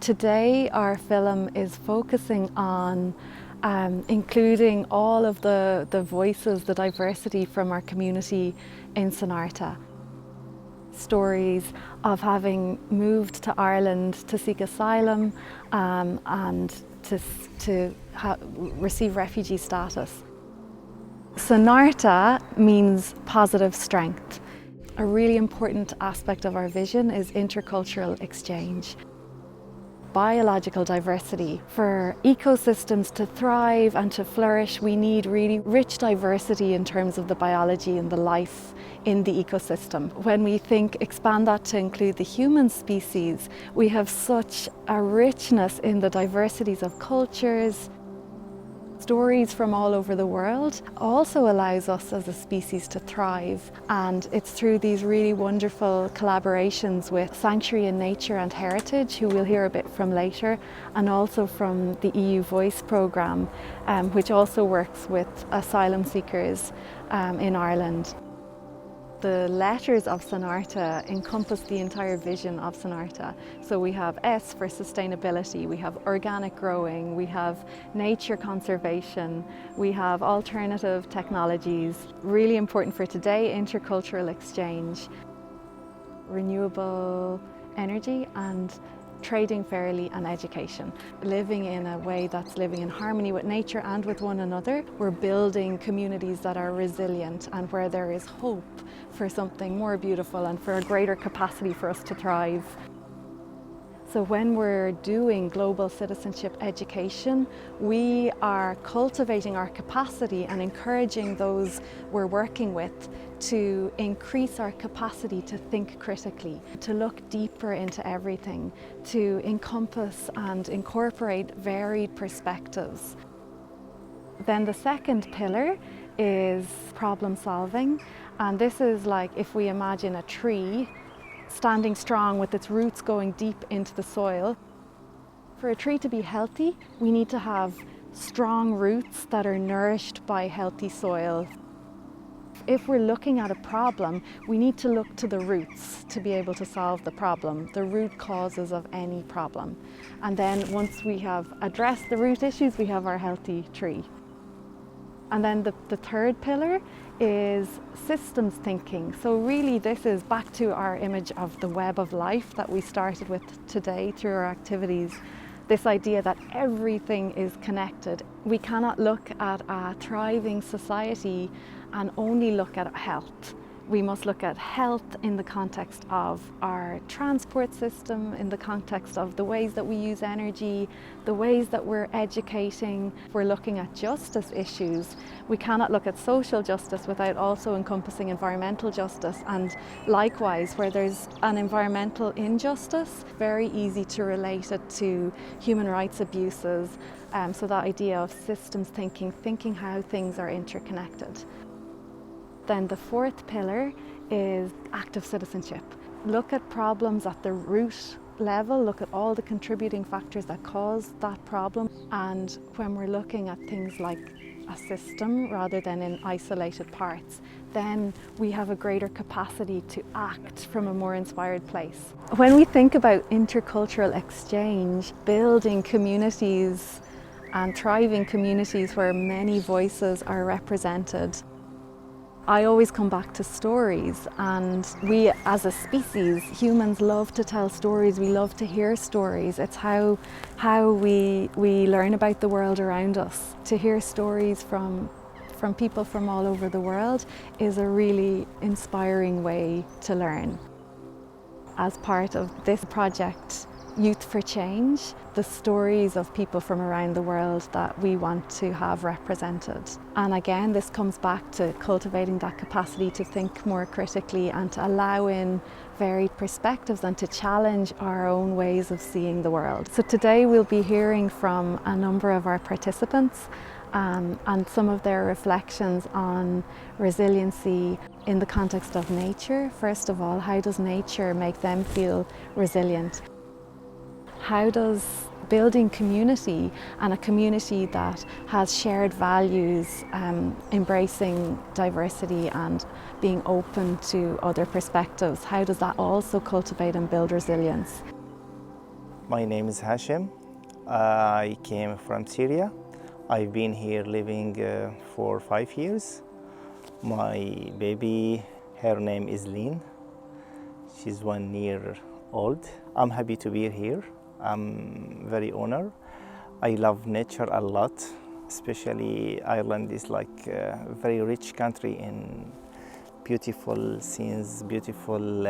Today our film is focusing on including all of the voices, the diversity from our community in Sonairte. Stories of having moved to Ireland to seek asylum and to receive refugee status. Sonairte means positive strength. A really important aspect of our vision is intercultural exchange. Biological diversity. For ecosystems to thrive and to flourish, we need really rich diversity in terms of the biology and the life in the ecosystem. When we expand that to include the human species, we have such a richness in the diversities of cultures. Stories from all over the world also allows us as a species to thrive, and it's through these really wonderful collaborations with Sanctuary in Nature and Heritage, who we'll hear a bit from later, and also from the EU Voice programme, which also works with asylum seekers in Ireland. The letters of Sonairte encompass the entire vision of Sonairte. So we have S for sustainability, we have organic growing, we have nature conservation, we have alternative technologies. Really important for today, intercultural exchange, renewable energy, and trading fairly, and education. Living in a way that's living in harmony with nature and with one another. We're building communities that are resilient and where there is hope for something more beautiful and for a greater capacity for us to thrive. So when we're doing global citizenship education, we are cultivating our capacity and encouraging those we're working with to increase our capacity to think critically, to look deeper into everything, to encompass and incorporate varied perspectives. Then the second pillar is problem solving, and this is like if we imagine a tree standing strong with its roots going deep into the soil. For a tree to be healthy, we need to have strong roots that are nourished by healthy soil. If we're looking at a problem, we need to look to the roots to be able to solve the problem, the root causes of any problem. And then once we have addressed the root issues, we have our healthy tree. And then the third pillar is systems thinking. So really this is back to our image of the web of life that we started with today through our activities. This idea that everything is connected. We cannot look at a thriving society and only look at health. We must look at health in the context of our transport system, in the context of the ways that we use energy, the ways that we're educating. We're looking at justice issues. We cannot look at social justice without also encompassing environmental justice, and likewise where there's an environmental injustice, very easy to relate it to human rights abuses. So that idea of systems thinking how things are interconnected. Then the fourth pillar is active citizenship. Look at problems at the root level, look at all the contributing factors that cause that problem. And when we're looking at things like a system rather than in isolated parts, then we have a greater capacity to act from a more inspired place. When we think about intercultural exchange, building communities and thriving communities where many voices are represented, I always come back to stories, and we as a species, humans, love to tell stories. We love to hear stories. It's how we learn about the world around us. To hear stories from people from all over the world is a really inspiring way to learn. As part of this project, Youth for Change, the stories of people from around the world that we want to have represented. And again, this comes back to cultivating that capacity to think more critically and to allow in varied perspectives and to challenge our own ways of seeing the world. So today we'll be hearing from a number of our participants and some of their reflections on resiliency in the context of nature. First of all, how does nature make them feel resilient? How does building community, and a community that has shared values, embracing diversity and being open to other perspectives, how does that also cultivate and build resilience? My name is Hashim. I came from Syria. I've been here living for 5 years. My baby, her name is Lynn. She's 1 year old. I'm happy to be here. I'm very honored. I love nature a lot, especially Ireland is like a very rich country in beautiful scenes, beautiful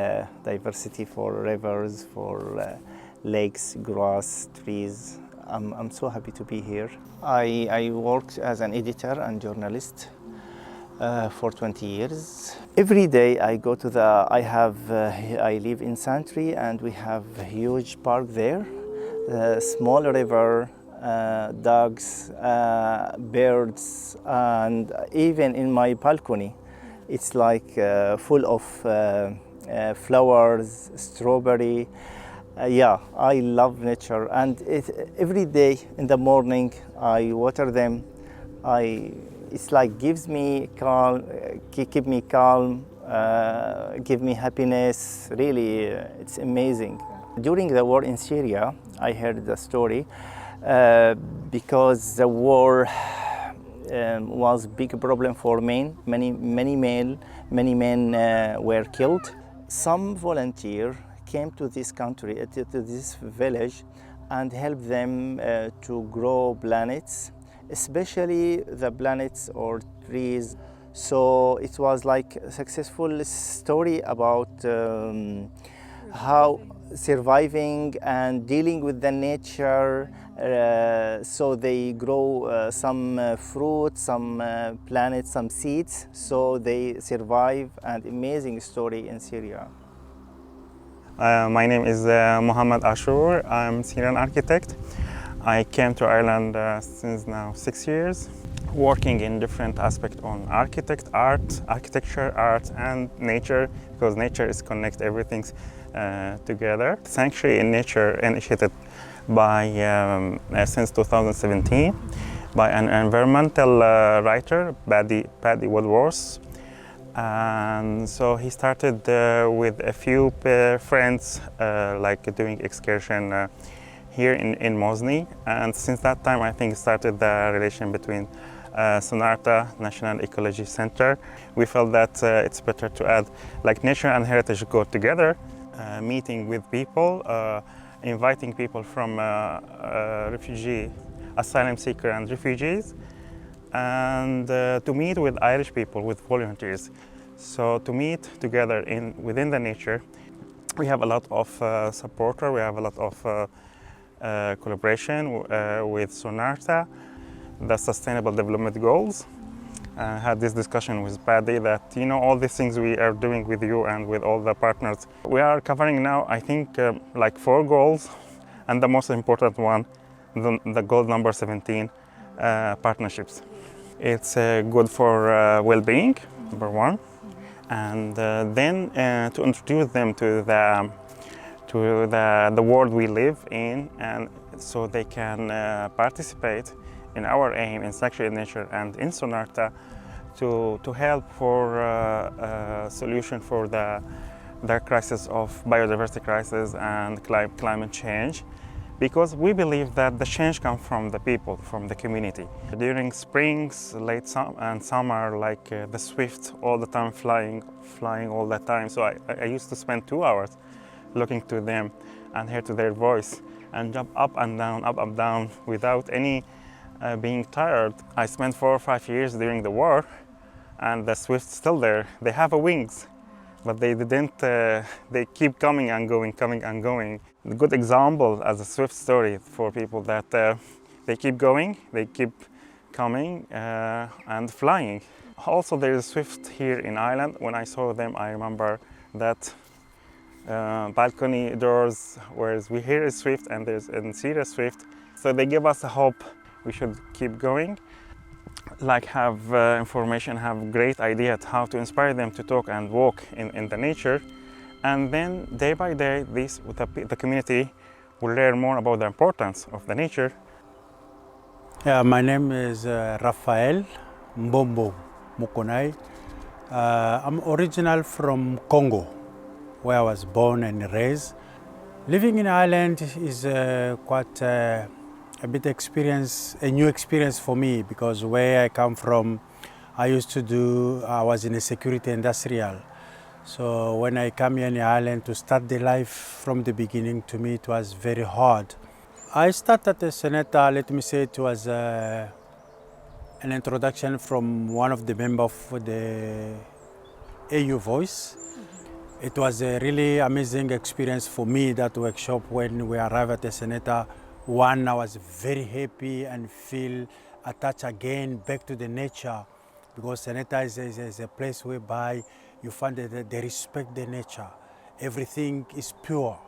diversity for rivers, for lakes, grass, trees. I'm so happy to be here. I worked as an editor and journalist for 20 years. Every day I go to I live in Sonairte and we have a huge park there, small river, dogs, birds, and even in my balcony, it's like full of flowers, strawberry. Yeah, I love nature, and every day in the morning I water them. It's like gives me calm, keep me calm, give me happiness. Really, it's amazing. During the war in Syria, I heard the story because the war was a big problem for men. Many men were killed. Some volunteer came to this country, to this village, and helped them to grow plants, especially the plants or trees. So it was like a successful story about how surviving and dealing with the nature. So they grow some fruit, some plants, some seeds, so they survive. An amazing story in Syria. My name is Mohammed Ashur. I'm a Syrian architect. I came to Ireland since now 6 years, working in different aspects on architecture, art, and nature, because nature is connect everything together. Sanctuary in Nature initiated by since 2017 by an environmental writer, Paddy Woodworth. And so he started with a few friends, like doing excursion here in Mosney. And since that time, I think started the relation between Sonairte National Ecology Center. We felt that it's better to add like nature and heritage go together, meeting with people, inviting people from refugee, asylum seeker and refugees, and to meet with Irish people, with volunteers. So to meet together within the nature, we have a lot of supporter, we have a lot of collaboration with Sonairte, the Sustainable Development Goals. Had this discussion with Paddy that, you know, all these things we are doing with you and with all the partners. We are covering now, I think, like 4 goals, and the most important one, the goal number 17, partnerships. It's good for well-being, number 1, and then to introduce them to the world we live in, and so they can participate in our aim in Sanctuary in Nature and in Sonairte to help for a solution for the crisis of biodiversity crisis and climate change, because we believe that the change comes from the people, from the community. During springs, late and summer, like the swifts all the time flying all the time. So I used to spend 2 hours looking to them and hear to their voice and jump up and down without any being tired. I spent 4 or 5 years during the war, and the swifts still there. They have wings, but they didn't. They keep coming and going, coming and going. A good example as a swift story for people that they keep going, they keep coming and flying. Also, there is a swift here in Ireland. When I saw them, I remember that balcony doors, whereas we hear a swift and there's a Syria swift. So they give us a hope. We should keep going, like have information, have great ideas how to inspire them to talk and walk in the nature. And then day by day, the community will learn more about the importance of the nature. Yeah, my name is Rafael Mbombo Mukonai. I'm original from Congo, where I was born and raised. Living in Ireland is quite a bit experience, a new experience for me, because where I come from, I was in a security industrial. So when I come here in Ireland to start the life from the beginning, to me it was very hard. I started as Sonairte, let me say it was an introduction from one of the members of the AU Voice. It was a really amazing experience for me, that workshop. When we arrived at the Sonairte, I was very happy and feel attached again back to the nature, because Sonairte is a place whereby you find that they respect the nature. Everything is pure.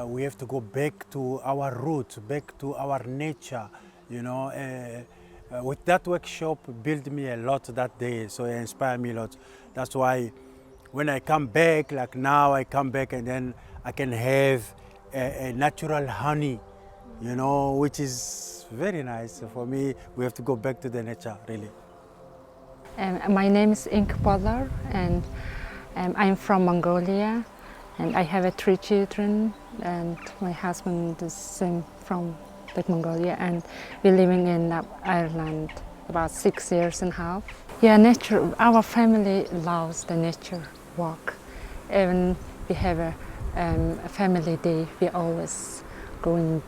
We have to go back to our roots, back to our nature, you know. With that workshop, built me a lot that day, so it inspired me a lot. That's why when I come back, like now I come back and then I can have a natural honey, you know, which is very nice. For me, we have to go back to the nature, really. My name is Ink Podlar, and I'm from Mongolia, and I have 3 children, and my husband is from Mongolia, and we're living in Ireland about 6 years and a half. Yeah, nature, our family loves the nature walk. Even we have a family day, we always going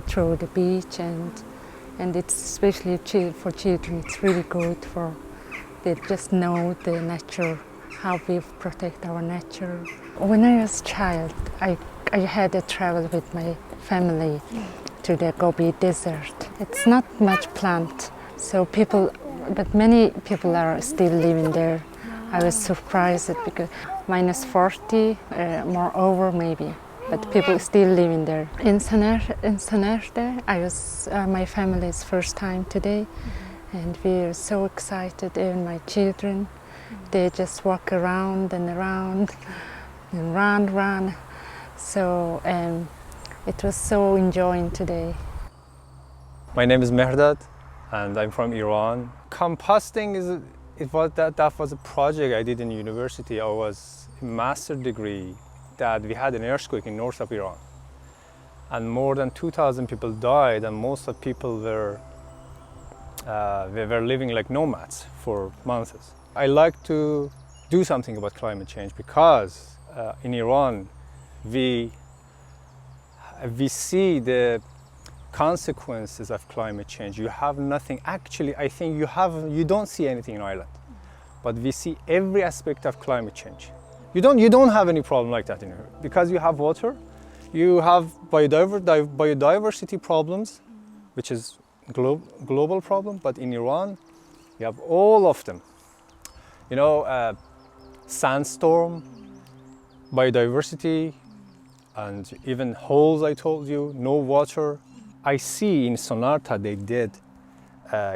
through the beach, and it's especially for children, it's really good for they just know the nature, how we protect our nature. When I was a child, I had a travel with my family to the Gobi Desert. It's not much plant, so but many people are still living there. I was surprised because -40, moreover maybe, but people still living there. In Sonairte, my family's first time today. And we are so excited, even my children. They just walk around and around and run. So it was so enjoying today. My name is Mehrdad and I'm from Iran. Composting that was a project I did in university. I was a master degree that we had an earthquake in north of Iran. And more than 2,000 people died, and most of people were living like nomads for months. I like to do something about climate change because in Iran we see the consequences of climate change. You have nothing. Actually, I think you don't see anything in Ireland, but we see every aspect of climate change. You don't have any problem like that in here because you have water, you have biodiversity problems, which is global problem, but in Iran you have all of them. You know, sandstorm, biodiversity, and even holes. I told you, no water. I see in Sonairte they did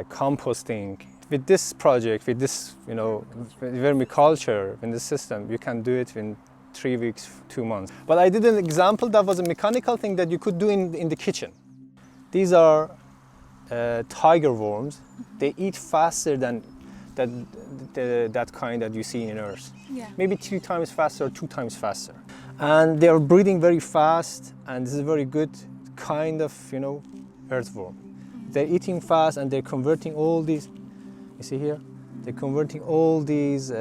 composting with this project, with this, you know, vermiculture in the system. You can do it in 3 weeks, 2 months. But I did an example that was a mechanical thing that you could do in the kitchen. These are tiger worms. They eat faster than that kind that you see in Earth. Yeah. Maybe 3 times faster, 2 times faster. And they are breeding very fast, and this is a very good kind of, you know, earthworm. They're eating fast and they're converting all these, you see here? They're converting all these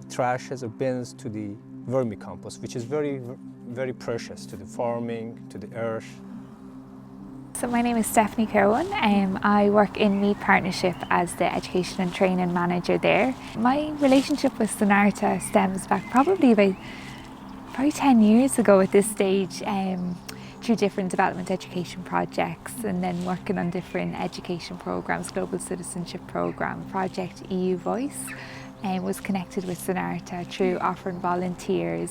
trashes or bins to the vermicompost, which is very, very precious to the farming, to the earth. So my name is Stephanie Cowan. I work in Mead Partnership as the Education and Training Manager there. My relationship with Sonairte stems back probably 10 years ago at this stage, through different development education projects, and then working on different education programs, Global Citizenship Programme, Project EU Voice. Was connected with Sonairte through offering volunteers,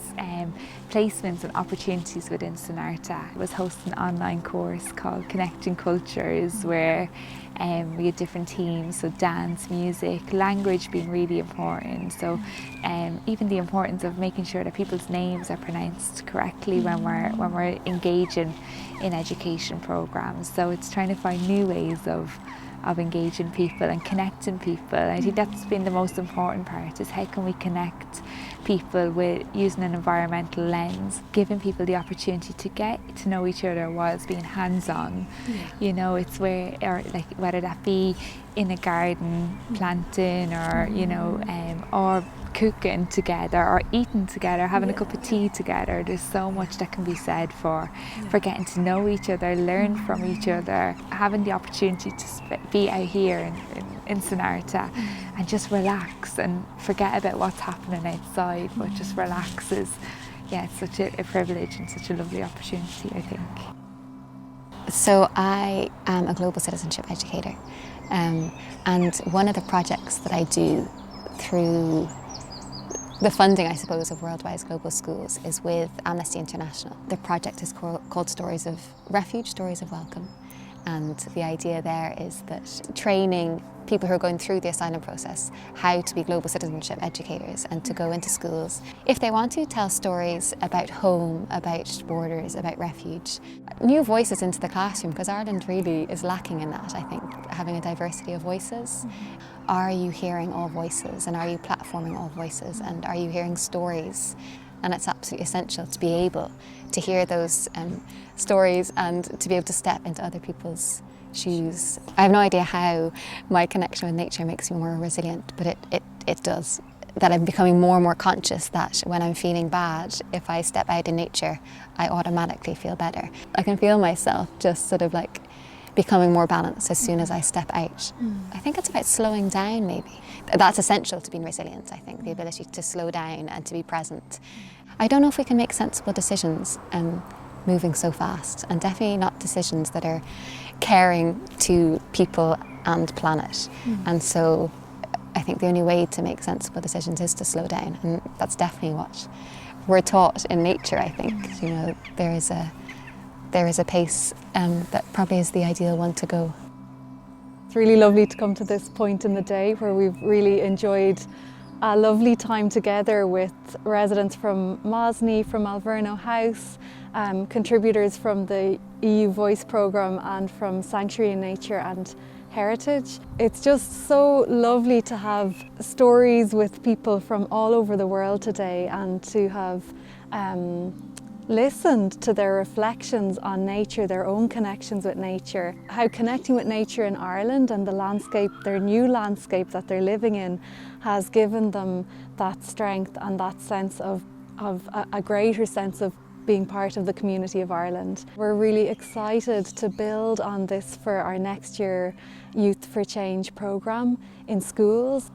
placements and opportunities within Sonairte. I was hosting an online course called Connecting Cultures, where we had different themes, so dance, music, language being really important. So even the importance of making sure that people's names are pronounced correctly when we're engaging in education programs. So it's trying to find new ways of engaging people and connecting people. I think that's been the most important part, is how can we connect people with using an environmental lens, giving people the opportunity to get to know each other whilst being hands-on. You know, it's where, or like whether that be in a garden planting, or you know, or cooking together, or eating together, having a cup of tea together. There's so much that can be said for getting to know each other, learn from each other, having the opportunity to be out here in Sonairte and just relax and forget about what's happening outside, but just relax is, yeah, it's such a privilege and such a lovely opportunity, I think. So I am a global citizenship educator, and one of the projects that I do through the funding, I suppose, of Worldwide Global Schools is with Amnesty International. The project is called Stories of Refuge, Stories of Welcome. And the idea there is that training people who are going through the asylum process how to be global citizenship educators and to go into schools, if they want to, tell stories about home, about borders, about refuge. New voices into the classroom, because Ireland really is lacking in that, I think, having a diversity of voices. Are you hearing all voices, and are you platforming all voices, and are you hearing stories? And it's absolutely essential to be able to hear those stories and to be able to step into other people's shoes. I have no idea how my connection with nature makes me more resilient, but it does. That I'm becoming more and more conscious that when I'm feeling bad, if I step out in nature, I automatically feel better. I can feel myself just sort of like becoming more balanced as soon as I step out. I think it's about slowing down, maybe. That's essential to being resilient, I think, the ability to slow down and to be present. I don't know if we can make sensible decisions moving so fast, and definitely not decisions that are caring to people and planet. And so I think the only way to make sensible decisions is to slow down, and that's definitely what we're taught in nature, I think. You know, there is a pace that probably is the ideal one to go. It's really lovely to come to this point in the day where we've really enjoyed a lovely time together with residents from Mosney, from Alverno House, contributors from the EU Voice programme and from Sanctuary in Nature and Heritage. It's just so lovely to have stories with people from all over the world today, and to have listened to their reflections on nature, their own connections with nature, how connecting with nature in Ireland and the landscape, their new landscape that they're living in, has given them that strength and that sense of a greater sense of being part of the community of Ireland. We're really excited to build on this for our next year Youth for Change programme in schools.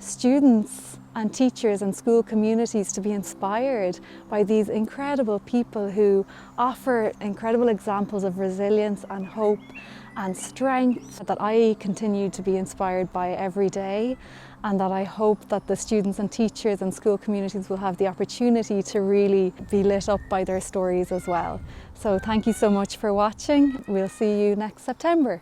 Students and teachers and school communities to be inspired by these incredible people who offer incredible examples of resilience and hope and strength that I continue to be inspired by every day, and that I hope that the students and teachers and school communities will have the opportunity to really be lit up by their stories as well. So thank you so much for watching. We'll see you next September.